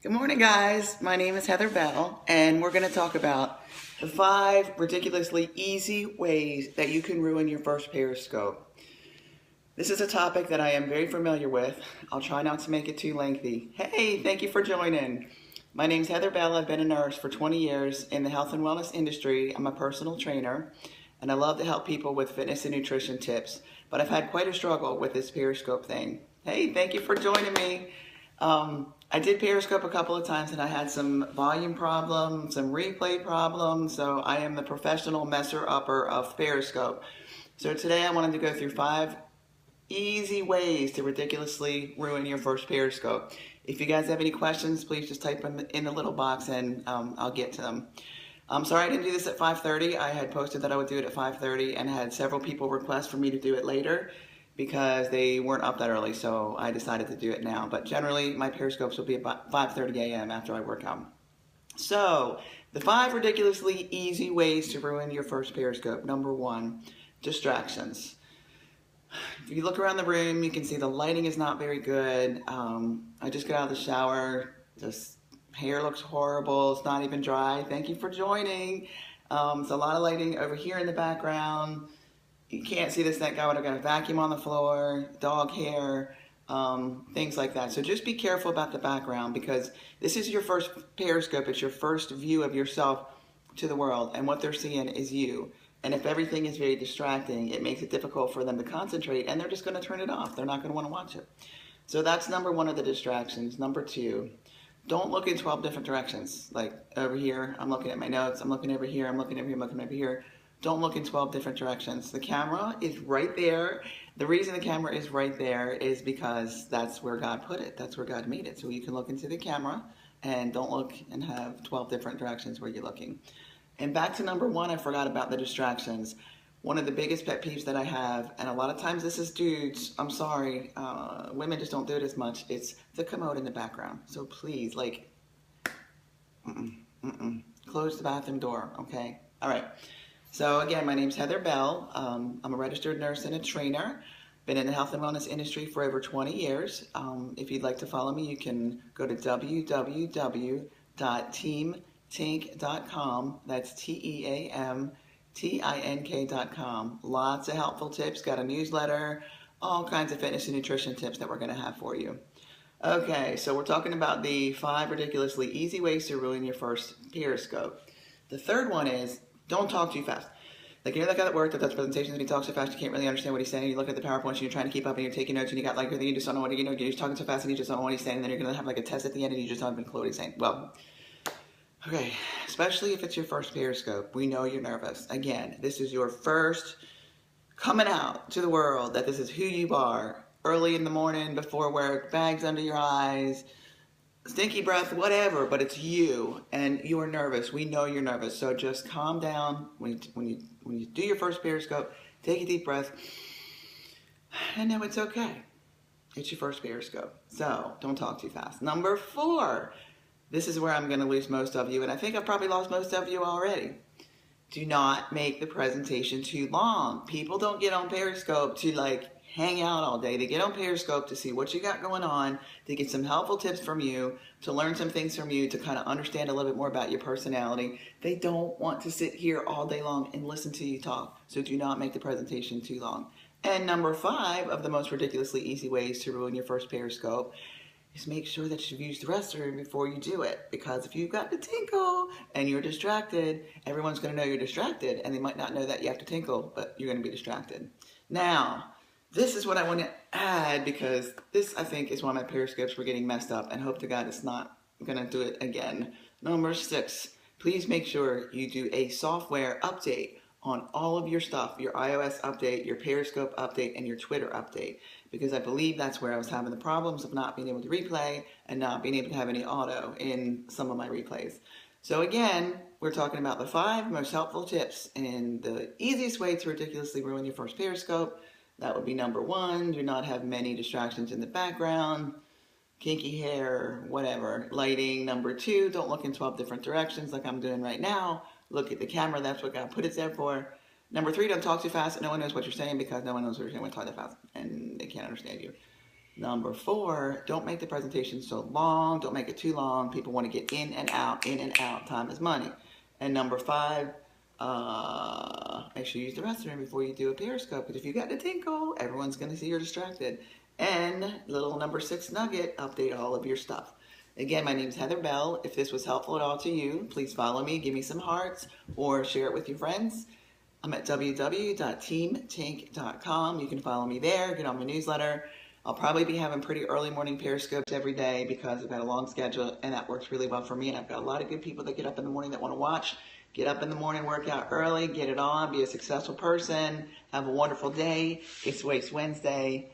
Good morning, guys. My name is Heather Bell, and we're going to talk about the 5 ridiculously easy ways that you can ruin your first Periscope. This is a topic that I am very familiar with. I'll try not to make it too lengthy. Hey, thank you for joining. My name is Heather Bell. I've been a nurse for 20 years in the health and wellness industry. I'm a personal trainer, and I love to help people with fitness and nutrition tips. But I've had quite a struggle with this Periscope thing. Hey, thank you for joining me. I did Periscope a couple of times and I had some volume problems, some replay problems, so I am the professional messer-upper of Periscope. So today I wanted to go through 5 easy ways to ridiculously ruin your first Periscope. If you guys have any questions, please just type them in the little box and I'll get to them. I'm sorry I didn't do this at 5:30. I had posted that I would do it at 5:30 and had several people request for me to do it later because they weren't up that early, so I decided to do it now. But generally, my Periscopes will be about 5:30 a.m. after I work out. So, the 5 ridiculously easy ways to ruin your first Periscope. Number 1, distractions. If you look around the room, you can see the lighting is not very good. I just got out of the shower. This hair looks horrible. It's not even dry. Thank you for joining. It's a lot of lighting over here in the background. You can't see this, that guy would have got a vacuum on the floor, dog hair, things like that. So just be careful about the background because this is your first Periscope. It's your first view of yourself to the world, and what they're seeing is you. And if everything is very distracting, it makes it difficult for them to concentrate, and they're just going to turn it off. They're not going to want to watch it. So that's number 1 of the distractions. Number 2, don't look in 12 different directions. Like over here, I'm looking at my notes. I'm looking over here. I'm looking over here. I'm looking over here. Don't look in 12 different directions. The camera is right there. The reason the camera is right there is because that's where God put it. That's where God made it. So you can look into the camera and don't look and have 12 different directions where you're looking. And back to number 1, I forgot about the distractions. One of the biggest pet peeves that I have, and a lot of times this is dudes, I'm sorry, women just don't do it as much, it's the commode in the background. So please, close the bathroom door, okay? All right. So again, my name's Heather Bell. I'm a registered nurse and a trainer. Been in the health and wellness industry for over 20 years. If you'd like to follow me, you can go to www.teamtink.com. That's TEAMTINK.com. Lots of helpful tips. Got a newsletter. All kinds of fitness and nutrition tips that we're going to have for you. Okay, so we're talking about the 5 ridiculously easy ways to ruin your first Periscope. The third one is don't talk too fast. Like, you know that guy at work that does presentations and he talks so fast you can't really understand what he's saying. You look at the PowerPoints and you're trying to keep up and you're taking notes and you got like, you just don't know what you're just talking so fast and you just don't know what he's saying, and then you're going to have like a test at the end and you just don't even know what he's saying. Well, okay, especially if it's your first Periscope, we know you're nervous. Again, this is your first coming out to the world that this is who you are. Early in the morning, before work, bags under your eyes, stinky breath, whatever, but it's you, and you are nervous. We know you're nervous, so just calm down. When you do your first Periscope, take a deep breath, and know it's okay. It's your first Periscope, so don't talk too fast. Number 4, this is where I'm going to lose most of you, and I think I've probably lost most of you already. Do not make the presentation too long. People don't get on Periscope to hang out all day. They get on Periscope to see what you got going on, to get some helpful tips from you, to learn some things from you, to kind of understand a little bit more about your personality. They don't want to sit here all day long and listen to you talk. So do not make the presentation too long. And number 5 of the most ridiculously easy ways to ruin your first Periscope is make sure that you've used the restroom before you do it. Because if you've got to tinkle and you're distracted, everyone's going to know you're distracted, and they might not know that you have to tinkle, but you're going to be distracted. Now, this is what I want to add because this, I think, is why my Periscopes were getting messed up, and hope to God it's not going to do it again. Number 6, please make sure you do a software update on all of your stuff, your iOS update, your Periscope update, and your Twitter update, because I believe that's where I was having the problems of not being able to replay and not being able to have any auto in some of my replays. So again, we're talking about the 5 most helpful tips and the easiest way to ridiculously ruin your first Periscope. That would be number 1, do not have many distractions in the background, kinky hair, whatever, lighting. Number 2, don't look in 12 different directions like I'm doing right now. Look at the camera, that's what God put it there for. Number 3, don't talk too fast. No one knows what you're saying because no one knows what you're saying when you talk that fast and they can't understand you. Number 4, don't make the presentation so long. Don't make it too long. People want to get in and out, in and out. Time is money. And number 5, make sure you use the restroom before you do a Periscope, because if you got to tinkle, everyone's going to see you're distracted. And little number 6 nugget, update all of your stuff. Again, my name is Heather Bell. If this was helpful at all to you, please follow me, give me some hearts, or share it with your friends. I'm at www.teamtink.com. You can follow me there, get on my newsletter. I'll probably be having pretty early morning Periscopes every day because I've got a long schedule, and that works really well for me. And I've got a lot of good people that get up in the morning that want to watch. Get up in the morning, work out early, get it on, be a successful person, have a wonderful day. It's Waste Wednesday.